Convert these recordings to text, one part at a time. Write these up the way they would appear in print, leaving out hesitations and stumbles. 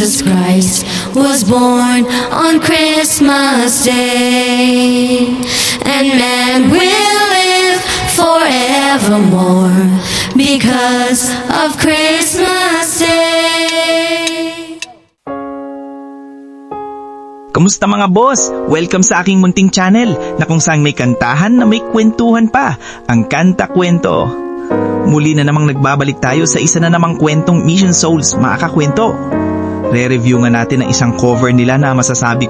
Jesus Christ was born on Christmas Day, and man will live forevermore because of Christmas Day. Kamusta mga boss? Welcome sa aking munting channel na kung saan may kantahan na may kwentuhan pa, ang Kanta Kwento. Muli na namang nagbabalik tayo sa isa na namang kwentong Mission Souls, mga kakwento. Re-review nga natin ang isang cover nila na masasabi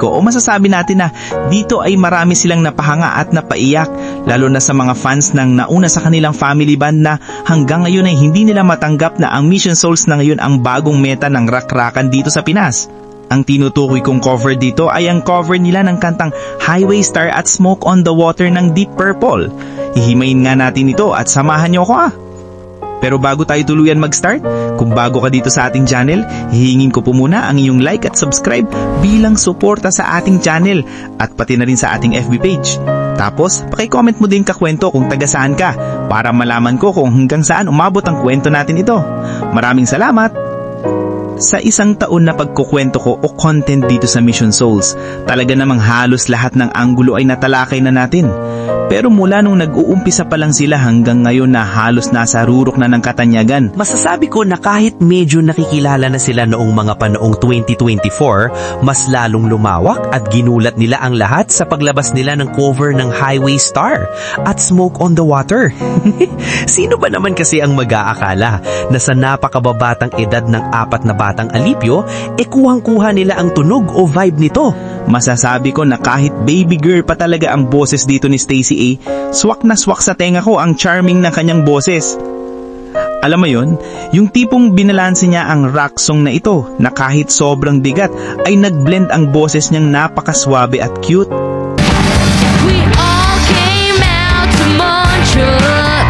natin na dito ay marami silang napahanga at napaiyak, lalo na sa mga fans ng nauna sa kanilang family band na hanggang ngayon ay hindi nila matanggap na ang Mission Souls na ngayon ang bagong meta ng rock-rockan dito sa Pinas. Ang tinutukoy kong cover dito ay ang cover nila ng kantang Highway Star at Smoke on the Water ng Deep Purple. Hihimayin nga natin ito at samahan niyo ako . Pero bago tayo tuluyan mag-start, kung bago ka dito sa ating channel, hihingin ko po muna ang iyong like at subscribe bilang suporta sa ating channel at pati na rin sa ating FB page. Tapos, paki-comment mo din kakwento kung taga saan ka para malaman ko kung hanggang saan umabot ang kwento natin ito. Maraming salamat! Sa isang taon na pagkukwento ko o content dito sa Mission Souls, talaga namang halos lahat ng anggulo ay natalakay na natin. Pero mula nung nag-uumpisa pa lang sila hanggang ngayon na halos nasa rurok na ng katanyagan, masasabi ko na kahit medyo nakikilala na sila noong mga panoong 2024, mas lalong lumawak at ginulat nila ang lahat sa paglabas nila ng cover ng Highway Star at Smoke on the Water. Sino ba naman kasi ang mag-aakala na sa napakababatang edad ng 4 na batang alipyo, kuhang-kuha nila ang tunog o vibe nito. Masasabi ko na kahit baby girl pa talaga ang boses dito ni Stacy A, swak na swak sa tenga ko ang charming ng kanyang boses. Alam mo yon, yung tipong binalanse niya ang rock song na ito na kahit sobrang bigat ay nagblend ang boses niyang napakaswabe at cute. We all came out to Montreal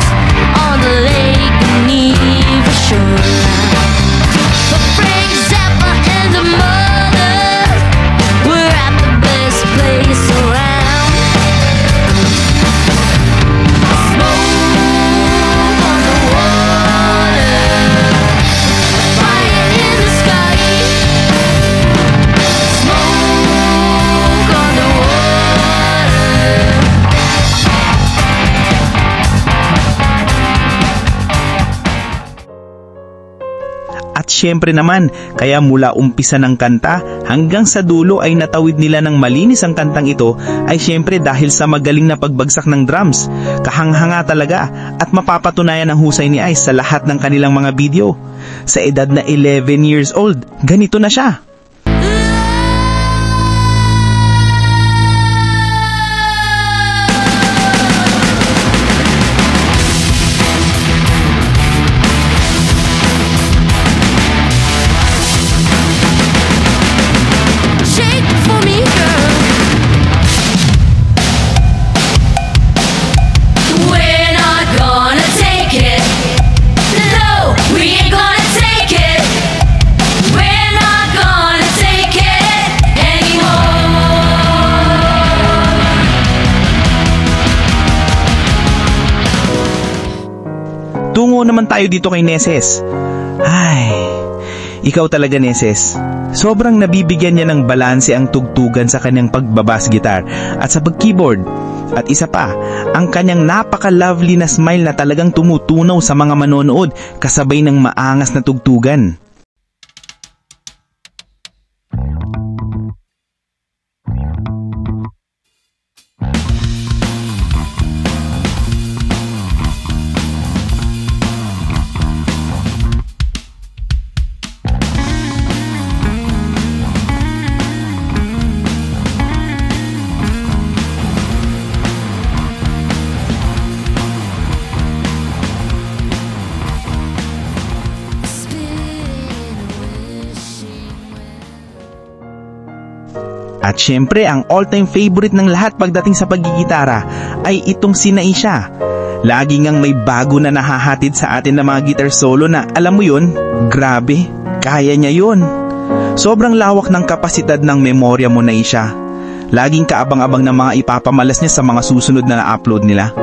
on the lake beneath the shoreline. But Frank Zappa and the Mothers were at the best place around. Smoke on the water, fire in the sky. Smoke on the water. At syempre naman, kaya mula umpisa ng kanta hanggang sa dulo ay natawid nila ng malinis ang kantang ito ay syempre dahil sa magaling na pagbagsak ng drums. Kahanghanga talaga at mapapatunayan ang husay ni Ice sa lahat ng kanilang mga video. Sa edad na 11 years old, ganito na siya. Shake for me, girl. We're not gonna take it. No, we ain't gonna take it. We're not gonna take it anymore. Tungo naman tayo dito kay Neses. Ay, ikaw talaga Neses. Sobrang nabibigyan niya ng balanse ang tugtugan sa kanyang pagbabass guitar at sa pag-keyboard. At isa pa, ang kanyang napaka-lovely na smile na talagang tumutunaw sa mga manonood kasabay ng maangas na tugtugan. At syempre, ang all-time favorite ng lahat pagdating sa paggigitara ay itong si Naisha. Lagi ngang may bago na nahahatid sa atin na mga guitar solo na alam mo yun, grabe, kaya niya yun. Sobrang lawak ng kapasidad ng memorya mo, Naisha. Laging kaabang-abang ng mga ipapamalas niya sa mga susunod na na-upload nila.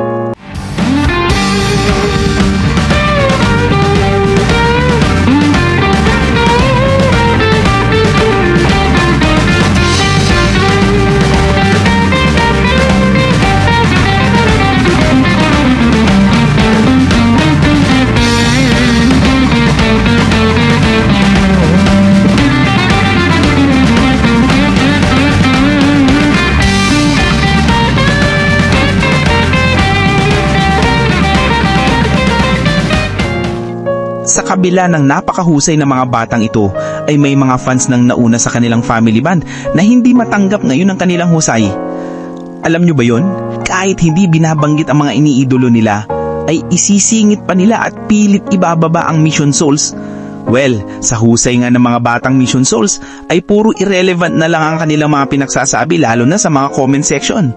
sa kabila ng napakahusay na mga batang ito, ay may mga fans nang nauna sa kanilang family band na hindi matanggap ngayon ang kanilang husay. Alam nyo ba yon? Kahit hindi binabanggit ang mga iniidolo nila, ay isisingit pa nila at pilit ibababa ang Mission Souls. Well, sa husay nga ng mga batang Mission Souls, ay puro irrelevant na lang ang kanilang mga pinagsasabi, lalo na sa mga comment section.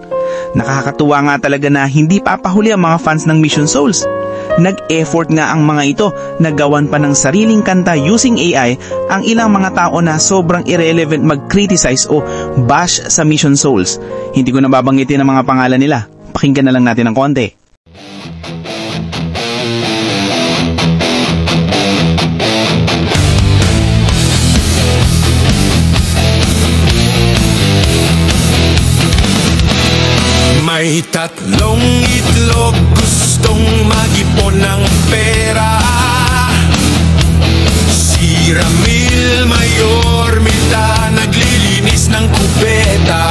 Nakakatuwa nga talaga na hindi papahuli ang mga fans ng Mission Souls. Nag-effort nga ang mga ito na gawan pa ng sariling kanta using AI ang ilang mga tao na sobrang irrelevant mag-criticize o bash sa Mission Souls. Hindi ko nababanggitin ang mga pangalan nila. Pakinggan na lang natin ng konti. May tatlong itlog, gustong mag-ipon ng pera. Si Ramil Mayor Milta, naglilinis ng kubeta.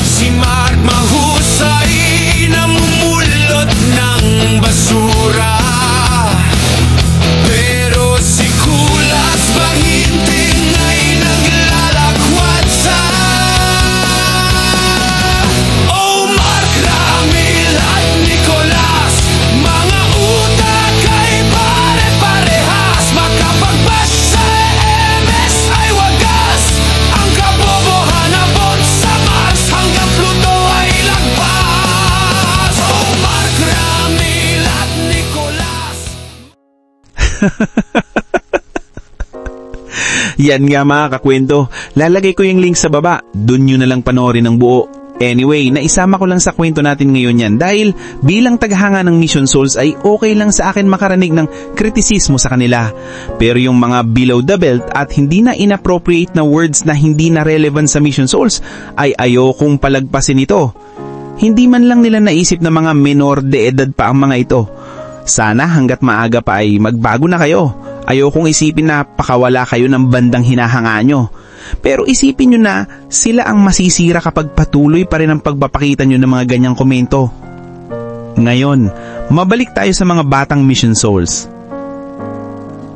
Si Mark mahusay, namumulot ng basura. Pero si Kulas Bahinting ay naglalakwat sa Yan nga mga kakwento, lalagay ko yung link sa baba, dun nyo na lang panoorin ng buo. Anyway, naisama ko lang sa kwento natin ngayon yan dahil bilang taghanga ng Mission Souls ay okay lang sa akin makarinig ng kritisismo sa kanila. Pero yung mga below the belt at hindi na inappropriate na words na hindi na relevant sa Mission Souls ay ayokong palagpasin ito. Hindi man lang nila naisip na mga menor de edad pa ang mga ito. Sana hanggat maaga pa ay magbago na kayo. Ayokong isipin na pakawala kayo ng bandang hinahanga nyo. Pero isipin nyo na sila ang masisira kapag patuloy pa rin ang pagpapakita nyo ng mga ganyang komento. Ngayon, mabalik tayo sa mga batang Mission Souls.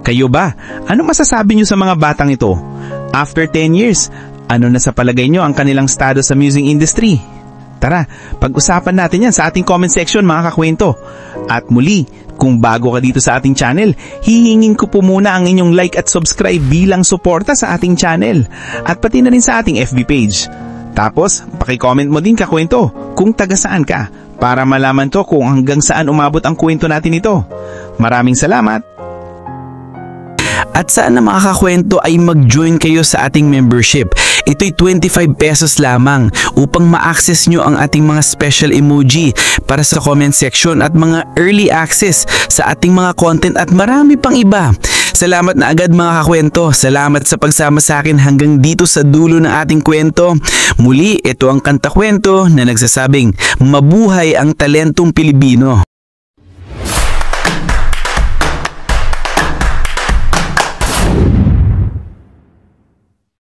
Kayo ba? Ano masasabi nyo sa mga batang ito? After 10 years, ano na sa palagay nyo ang kanilang status sa music industry? Tara, pag-usapan natin yan sa ating comment section mga kakwento. At muli, kung bago ka dito sa ating channel, hihingin ko po muna ang inyong like at subscribe bilang suporta sa ating channel at pati na rin sa ating FB page. Tapos, paki-comment mo din kakwento kung taga saan ka para malaman ko kung hanggang saan umabot ang kwento natin ito. Maraming salamat! At saan na mga kakwento ay mag-join kayo sa ating membership. Ito'y 25 pesos lamang upang ma-access nyo ang ating mga special emoji para sa comment section at mga early access sa ating mga content at marami pang iba. Salamat na agad mga kakwento. Salamat sa pagsama sa akin hanggang dito sa dulo ng ating kwento. Muli, ito ang Kanta Kwento na nagsasabing, mabuhay ang talentong Pilipino.